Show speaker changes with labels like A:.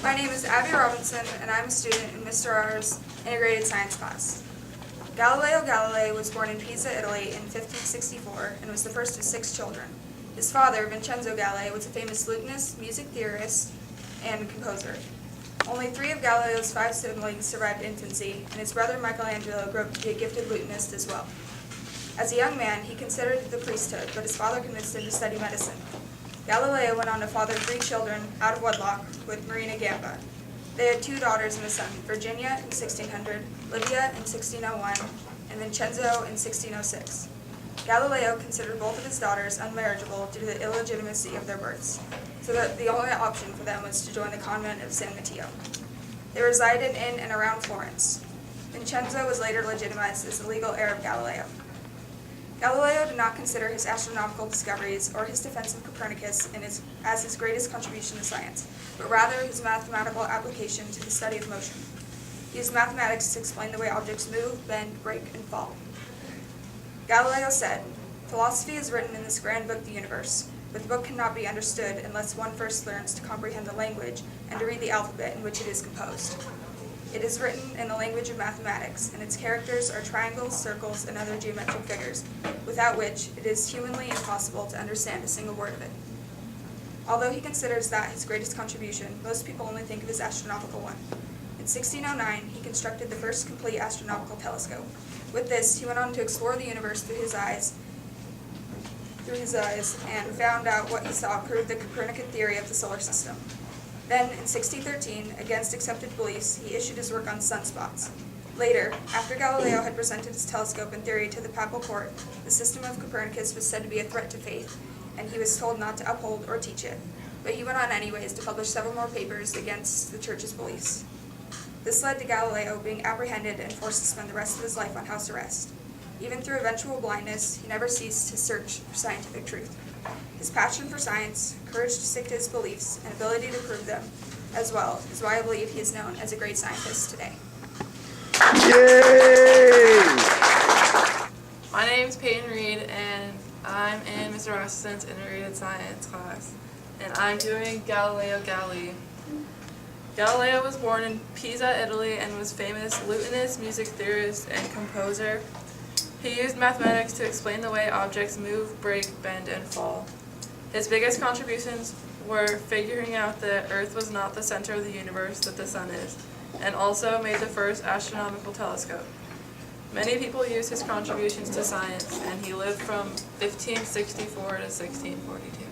A: My name is Abby Robinson, and I'm a student in Mr. R's integrated science class. Galileo Galilei was born in Pisa, Italy in 1564 and was the first of 6 children. His father, Vincenzo Galilei, was a famous lutenist, music theorist, and composer. Only 3 of Galileo's 5 siblings survived infancy, and his brother Michelangelo grew up to be a gifted lutenist as well. As a young man, he considered the priesthood, but his father convinced him to study medicine. Galileo went on to father 3 children out of wedlock with Marina Gamba. They had 2 daughters and a son, Virginia in 1600, Livia in 1601, and Vincenzo in 1606. Galileo considered both of his daughters unmarriageable due to the illegitimacy of their births, so that the only option for them was to join the convent of San Matteo. They resided in and around Florence. Vincenzo was later legitimized as the legal heir of Galileo. Galileo did not consider his astronomical discoveries or his defense of Copernicus as his greatest contribution to science, but rather his mathematical application to the study of motion. He used mathematics to explain the way objects move, bend, break, and fall. Galileo said, "Philosophy is written in this grand book, the universe, but the book cannot be understood unless one first learns to comprehend the language and to read the alphabet in which it is composed. It is written in the language of mathematics, and its characters are triangles, circles, and other geometric figures, without which it is humanly impossible to understand a single word of it." Although he considers that his greatest contribution, most people only think of his astronomical one. In 1609, he constructed the first complete astronomical telescope. With this, he went on to explore the universe through his eyes, and found out what he saw proved the Copernican theory of the solar system. Then, in 1613, against accepted beliefs, he issued his work on sunspots. Later, after Galileo had presented his telescope and theory to the papal court, the system of Copernicus was said to be a threat to faith, and he was told not to uphold or teach it. But he went on anyways to publish several more papers against the church's beliefs. This led to Galileo being apprehended and forced to spend the rest of his life on house arrest. Even through eventual blindness, he never ceased his search for scientific truth. His passion for science, courage to stick to his beliefs, and ability to prove them, as well, is why I believe he is known as a great scientist today.
B: Yay!
C: My name's Peyton Reed, and I'm in Mr. Rosson's integrated science class, and I'm doing Galileo Galilei. Galileo was born in Pisa, Italy, and was famous lutenist, music theorist, and composer. He used mathematics to explain the way objects move, break, bend, and fall. His biggest contributions were figuring out that Earth was not the center of the universe that the sun is, and also made the first astronomical telescope. Many people use his contributions to science, and he lived from 1564 to 1642.